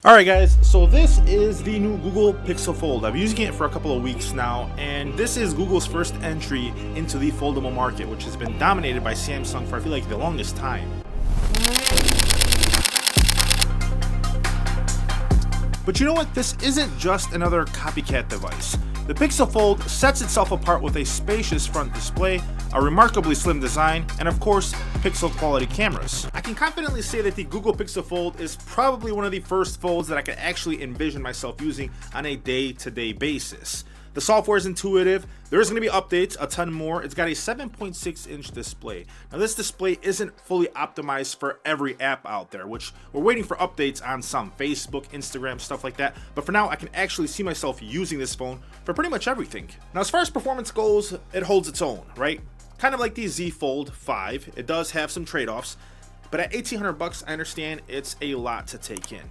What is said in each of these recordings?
Alright guys, so this is the new Google Pixel Fold. I've been using it for a couple of weeks now, and this is Google's first entry into the foldable market, which has been dominated by Samsung for I feel like the longest time. But you know what? This isn't just another copycat device. The Pixel Fold sets itself apart with a spacious front display, a remarkably slim design, and of course, pixel quality cameras. I can confidently say that the Google Pixel Fold is probably one of the first folds that I can actually envision myself using on a day-to-day basis. The software is intuitive, there's going to be updates, a ton more. It's got a 7.6-inch display. Now this display isn't fully optimized for every app out there, which we're waiting for updates on some, Facebook, Instagram, stuff like that. But for now, I can actually see myself using this phone for pretty much everything. Now as far as performance goes, it holds its own, right? Kind of like the Z Fold 5, it does have some trade-offs, but at $1,800 I understand it's a lot to take in.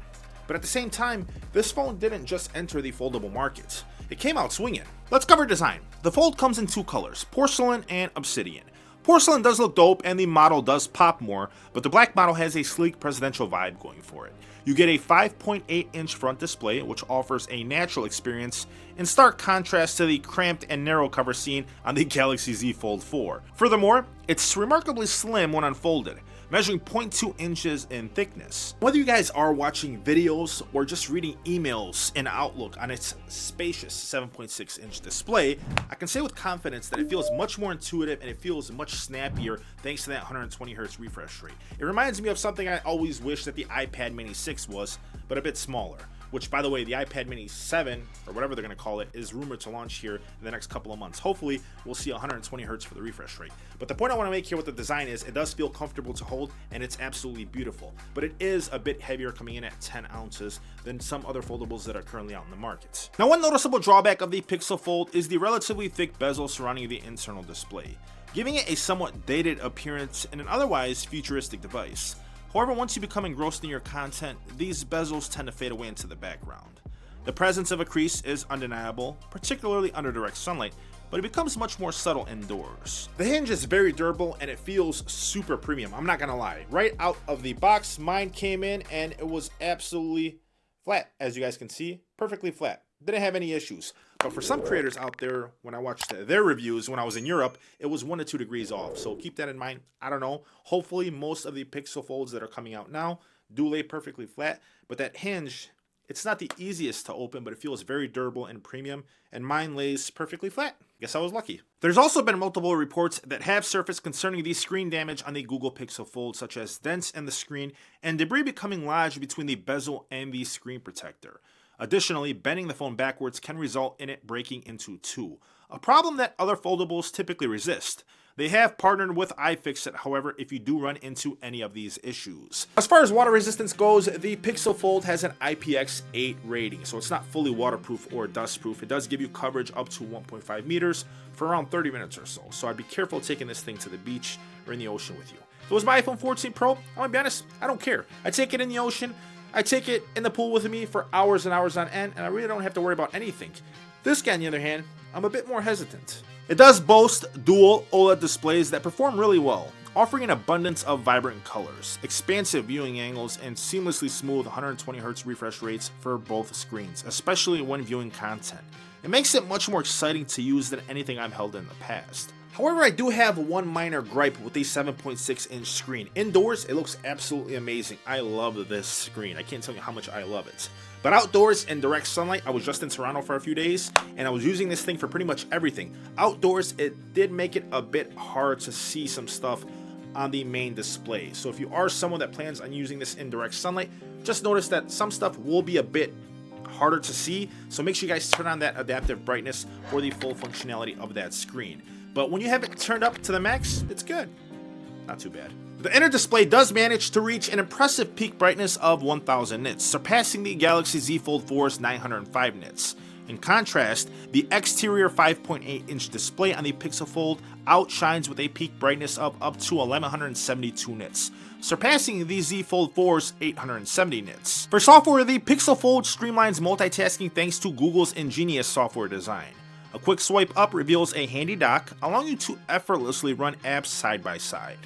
But at the same time, this phone didn't just enter the foldable market. It came out swinging. Let's cover design. The Fold comes in two colors, porcelain and obsidian. Porcelain does look dope and the model does pop more, but the black model has a sleek presidential vibe going for it. You get a 5.8-inch front display, which offers a natural experience, in stark contrast to the cramped and narrow cover seen on the Galaxy Z Fold 4. Furthermore, it's remarkably slim when unfolded, measuring 0.2 inches in thickness. Whether you guys are watching videos or just reading emails in Outlook on its spacious 7.6-inch display, I can say with confidence that it feels much more intuitive and it feels much snappier thanks to that 120Hz refresh rate. It reminds me of something I always wish that the iPad Mini 6 was, but a bit smaller. Which, by the way, the iPad Mini 7, or whatever they're going to call it, is rumored to launch here in the next couple of months. Hopefully, we'll see 120 Hz for the refresh rate. But the point I want to make here with the design is it does feel comfortable to hold, and it's absolutely beautiful. But it is a bit heavier, coming in at 10 ounces than some other foldables that are currently out in the market. Now, one noticeable drawback of the Pixel Fold is the relatively thick bezel surrounding the internal display, giving it a somewhat dated appearance in an otherwise futuristic device. However, once you become engrossed in your content, these bezels tend to fade away into the background. The presence of a crease is undeniable, particularly under direct sunlight, but it becomes much more subtle indoors. The hinge is very durable and it feels super premium, I'm not gonna lie. Right out of the box, mine came in and it was absolutely flat, as you guys can see, perfectly flat. Didn't have any issues. But for some creators out there, when I watched their reviews when I was in Europe, it was 1 to 2 degrees off. So keep that in mind. I don't know. Hopefully, most of the Pixel Folds that are coming out now do lay perfectly flat. But that hinge, it's not the easiest to open, but it feels very durable and premium. And mine lays perfectly flat. Guess I was lucky. There's also been multiple reports that have surfaced concerning the screen damage on the Google Pixel Fold, such as dents in the screen and debris becoming lodged between the bezel and the screen protector. Additionally, bending the phone backwards can result in it breaking into two, a problem that other foldables typically resist. They have partnered with iFixit, however, if you do run into any of these issues. As far as water resistance goes, the Pixel Fold has an IPX8 rating, so it's not fully waterproof or dustproof. It does give you coverage up to 1.5 meters for around 30 minutes or so, so I'd be careful taking this thing to the beach or in the ocean with you. If it was my iPhone 14 Pro, I'm gonna be honest, I don't care. I take it in the ocean, I take it in the pool with me for hours and hours on end, and I really don't have to worry about anything. This guy, on the other hand, I'm a bit more hesitant. It does boast dual OLED displays that perform really well, offering an abundance of vibrant colors, expansive viewing angles, and seamlessly smooth 120Hz refresh rates for both screens, especially when viewing content. It makes it much more exciting to use than anything I've held in the past. However, I do have one minor gripe with the 7.6-inch screen. Indoors, it looks absolutely amazing. I love this screen. I can't tell you how much I love it. But outdoors in direct sunlight, I was just in Toronto for a few days, and I was using this thing for pretty much everything. Outdoors, it did make it a bit hard to see some stuff on the main display. So if you are someone that plans on using this in direct sunlight, just notice that some stuff will be a bit harder to see. So make sure you guys turn on that adaptive brightness for the full functionality of that screen. But when you have it turned up to the max, it's good. Not too bad. The inner display does manage to reach an impressive peak brightness of 1000 nits, surpassing the Galaxy Z Fold 4's 905 nits. In contrast, the exterior 5.8-inch display on the Pixel Fold outshines with a peak brightness of up to 1172 nits, surpassing the Z Fold 4's 870 nits. For software, the Pixel Fold streamlines multitasking thanks to Google's ingenious software design. A quick swipe up reveals a handy dock, allowing you to effortlessly run apps side by side.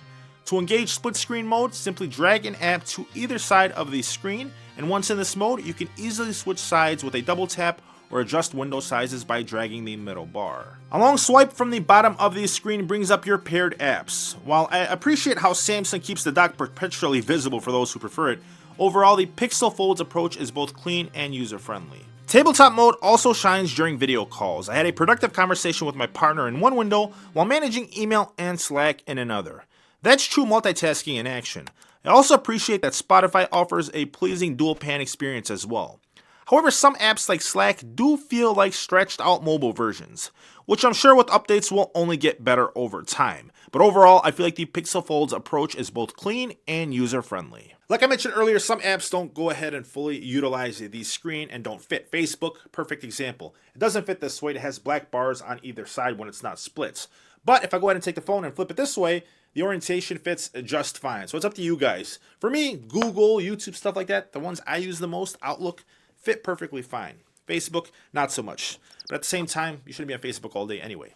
To engage split screen mode, simply drag an app to either side of the screen and once in this mode, you can easily switch sides with a double tap or adjust window sizes by dragging the middle bar. A long swipe from the bottom of the screen brings up your paired apps. While I appreciate how Samsung keeps the dock perpetually visible for those who prefer it, overall the Pixel Fold's approach is both clean and user-friendly. Tabletop mode also shines during video calls. I had a productive conversation with my partner in one window while managing email and Slack in another. That's true multitasking in action. I also appreciate that Spotify offers a pleasing dual pan experience as well. However, some apps like Slack do feel like stretched out mobile versions, which I'm sure with updates will only get better over time. But overall, I feel like the Pixel Fold's approach is both clean and user-friendly. Like I mentioned earlier, some apps don't go ahead and fully utilize the screen and don't fit. Facebook, perfect example. It doesn't fit this way. It has black bars on either side when it's not split. But if I go ahead and take the phone and flip it this way, the orientation fits just fine. So it's up to you guys. For me, Google, YouTube, stuff like that, the ones I use the most, Outlook, fit perfectly fine. Facebook, not so much. But at the same time, you shouldn't be on Facebook all day anyway.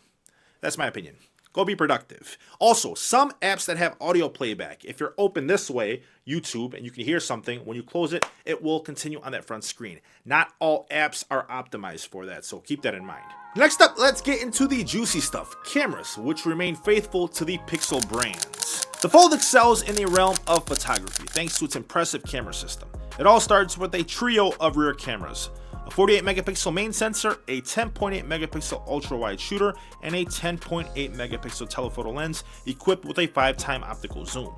That's my opinion. Go be productive. Also, some apps that have audio playback, if you're open this way, YouTube, and you can hear something, when you close it, it will continue on that front screen. Not all apps are optimized for that, so keep that in mind. Next up, let's get into the juicy stuff, cameras, which remain faithful to the Pixel brands. The Fold excels in the realm of photography thanks to its impressive camera system. It all starts with a trio of rear cameras. A 48 megapixel main sensor, a 10.8 megapixel ultra wide shooter, and a 10.8 megapixel telephoto lens equipped with a 5x optical zoom.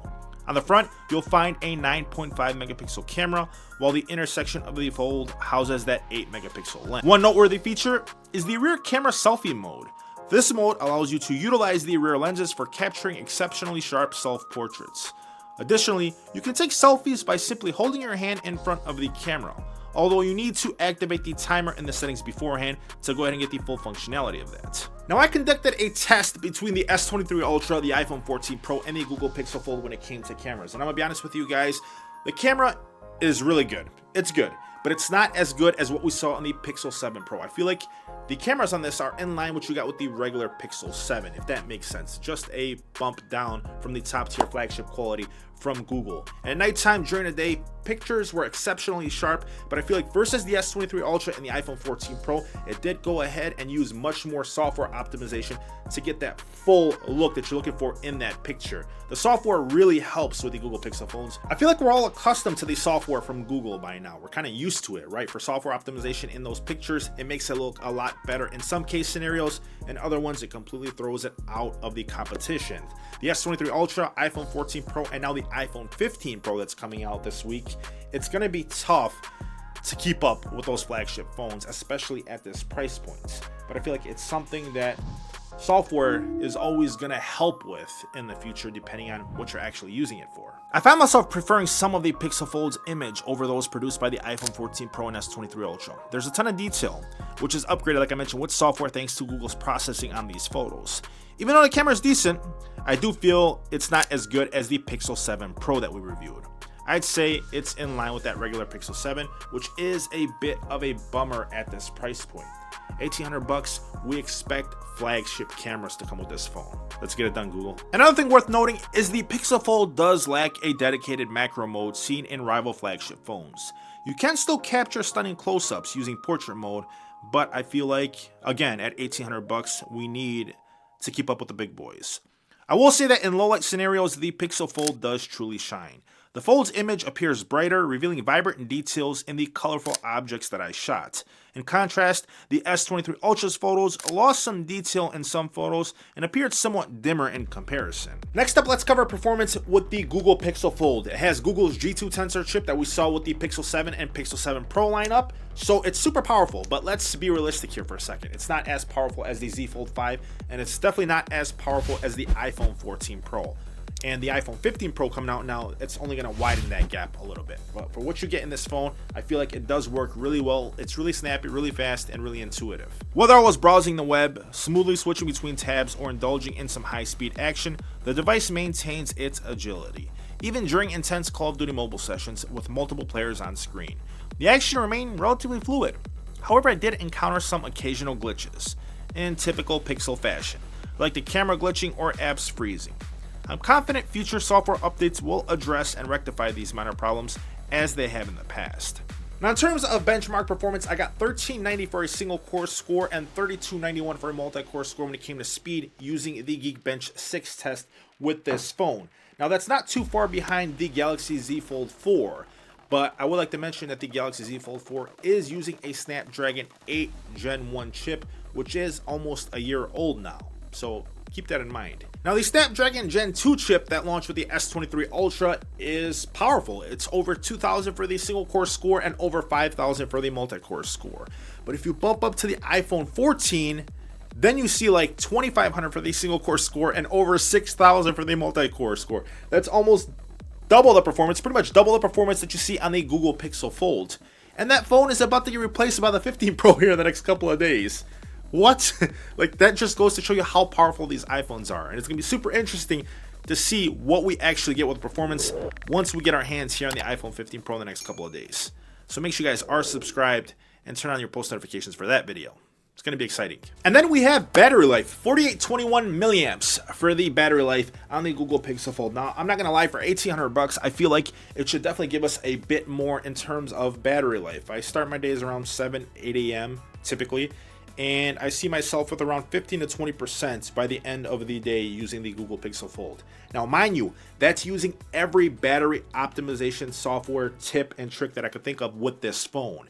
On the front, you'll find a 9.5 megapixel camera, while the intersection of the Fold houses that 8 megapixel lens. One noteworthy feature is the rear camera selfie mode. This mode allows you to utilize the rear lenses for capturing exceptionally sharp self-portraits. Additionally, you can take selfies by simply holding your hand in front of the camera, although you need to activate the timer in the settings beforehand to go ahead and get the full functionality of that. Now, I conducted a test between the S23 Ultra, the iPhone 14 Pro, and the Google Pixel Fold when it came to cameras, and I'm gonna be honest with you guys, the camera is really good. It's good, but it's not as good as what we saw on the Pixel 7 Pro. I feel like the cameras on this are in line with what you got with the regular Pixel 7, if that makes sense. Just a bump down from the top tier flagship quality from Google. And at nighttime, during the day, pictures were exceptionally sharp, but I feel like versus the S23 Ultra and the iPhone 14 Pro, it did go ahead and use much more software optimization to get that full look that you're looking for in that picture. The software really helps with the Google Pixel phones. I feel like we're all accustomed to the software from Google by now. We're kind of used to it, right? For software optimization in those pictures, it makes it look a lot better in some case scenarios, and other ones it completely throws it out of the competition. The S23 Ultra, iPhone 14 Pro, and now the iPhone 15 Pro that's coming out this week, it's going to be tough to keep up with those flagship phones, especially at this price point. But I feel like it's something that software is always going to help with in the future depending on what you're actually using it for. I found myself preferring some of the Pixel Fold's image over those produced by the iPhone 14 Pro and S23 Ultra. There's a ton of detail, which is upgraded, like I mentioned, with software thanks to Google's processing on these photos. Even though the camera is decent, I do feel it's not as good as the Pixel 7 Pro that we reviewed. I'd say it's in line with that regular Pixel 7, which is a bit of a bummer at this price point. $1,800, we expect flagship cameras to come with this phone. Let's get it done, Google. Another thing worth noting is the Pixel Fold does lack a dedicated macro mode seen in rival flagship phones. You can still capture stunning close-ups using portrait mode, but I feel like, again, at $1,800, we need to keep up with the big boys. I will say that in low-light scenarios, the Pixel Fold does truly shine. The Fold's image appears brighter, revealing vibrant details in the colorful objects that I shot. In contrast, the S23 Ultra's photos lost some detail in some photos and appeared somewhat dimmer in comparison. Next up, let's cover performance with the Google Pixel Fold. It has Google's G2 Tensor chip that we saw with the Pixel 7 and Pixel 7 Pro lineup, so it's super powerful, but let's be realistic here for a second. It's not as powerful as the Z Fold 5, and it's definitely not as powerful as the iPhone 14 Pro. And the iPhone 15 Pro coming out now, it's only going to widen that gap a little bit. But for what you get in this phone, I feel like it does work really well. It's really snappy, really fast, and really intuitive. Whether I was browsing the web, smoothly switching between tabs, or indulging in some high-speed action, the device maintains its agility, even during intense Call of Duty mobile sessions with multiple players on screen. The action remained relatively fluid. However, I did encounter some occasional glitches, in typical Pixel fashion, like the camera glitching or apps freezing. I'm confident future software updates will address and rectify these minor problems as they have in the past. Now in terms of benchmark performance, I got 1390 for a single core score and 3291 for a multi-core score when it came to speed using the Geekbench 6 test with this phone. Now that's not too far behind the Galaxy Z Fold 4, but I would like to mention that the Galaxy Z Fold 4 is using a Snapdragon 8 Gen 1 chip, which is almost a year old now, so keep that in mind. Now the Snapdragon Gen 2 chip that launched with the S23 Ultra is powerful. It's over 2,000 for the single core score and over 5,000 for the multi-core score. But if you bump up to the iPhone 14, then you see like 2,500 for the single core score and over 6,000 for the multi-core score. That's almost double the performance, pretty much double the performance that you see on the Google Pixel Fold. And that phone is about to get replaced by the 15 Pro here in the next couple of days. What? Like, that just goes to show you how powerful these iPhones are. And it's going to be super interesting to see what we actually get with performance once we get our hands here on the iPhone 15 Pro in the next couple of days. So make sure you guys are subscribed and turn on your post notifications for that video. It's going to be exciting. And then we have battery life, 4821 milliamps for the battery life on the Google Pixel Fold. Now, I'm not going to lie, for 1,800 bucks, I feel like it should definitely give us a bit more in terms of battery life. I start my days around 7, 8 a.m. typically, and I see myself with around 15 to 20% by the end of the day using the Google Pixel Fold. Now, mind you, that's using every battery optimization software tip and trick that I could think of with this phone.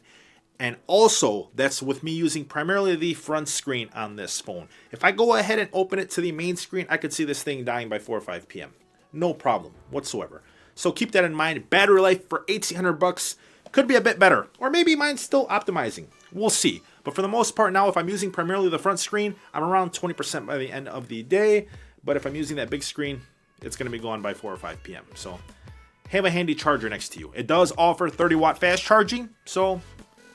And also, that's with me using primarily the front screen on this phone. If I go ahead and open it to the main screen, I could see this thing dying by 4 or 5 p.m. No problem whatsoever. So keep that in mind. Battery life for 1,800 bucks could be a bit better, or maybe mine's still optimizing. We'll see. But for the most part now, if I'm using primarily the front screen, I'm around 20% by the end of the day. But if I'm using that big screen, it's going to be gone by 4 or 5 p.m. So have a handy charger next to you. It does offer 30-watt fast charging, so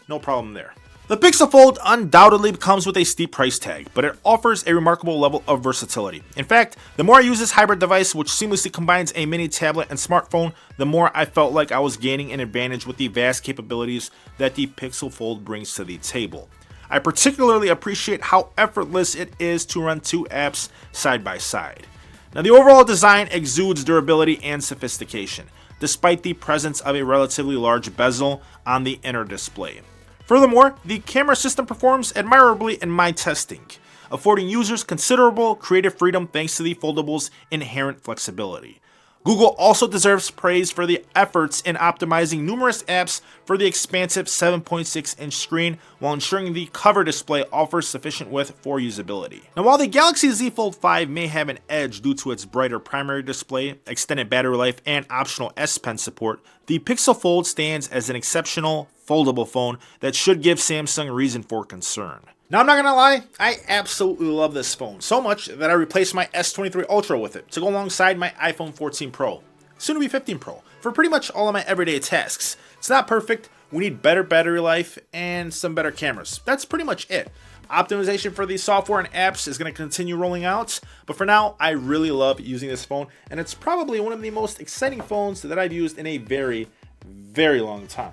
no problem there. The Pixel Fold undoubtedly comes with a steep price tag, but it offers a remarkable level of versatility. In fact, the more I use this hybrid device, which seamlessly combines a mini tablet and smartphone, the more I felt like I was gaining an advantage with the vast capabilities that the Pixel Fold brings to the table. I particularly appreciate how effortless it is to run two apps side by side. Now, the overall design exudes durability and sophistication, despite the presence of a relatively large bezel on the inner display. Furthermore, the camera system performs admirably in my testing, affording users considerable creative freedom thanks to the foldable's inherent flexibility. Google also deserves praise for the efforts in optimizing numerous apps for the expansive 7.6-inch screen while ensuring the cover display offers sufficient width for usability. Now, while the Galaxy Z Fold 5 may have an edge due to its brighter primary display, extended battery life, and optional S Pen support, the Pixel Fold stands as an exceptional foldable phone that should give Samsung reason for concern. Now, I'm not gonna lie, I absolutely love this phone, so much that I replaced my S23 Ultra with it to go alongside my iPhone 14 Pro, soon to be 15 Pro, for pretty much all of my everyday tasks. It's not perfect, we need better battery life and some better cameras. That's pretty much it. Optimization for the software and apps is going to continue rolling out, but for now, I really love using this phone, and it's probably one of the most exciting phones that I've used in a very, very long time.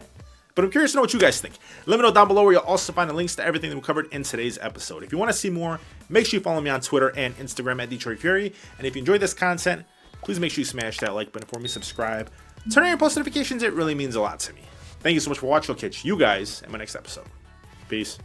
But I'm curious to know what you guys think. Let me know down below where you'll also find the links to everything that we covered in today's episode. If you want to see more, make sure you follow me on Twitter and Instagram at DetroitFury. And if you enjoyed this content, please make sure you smash that like button for me, subscribe, turn on your post notifications. It really means a lot to me. Thank you so much for watching. I'll catch you guys in my next episode. Peace.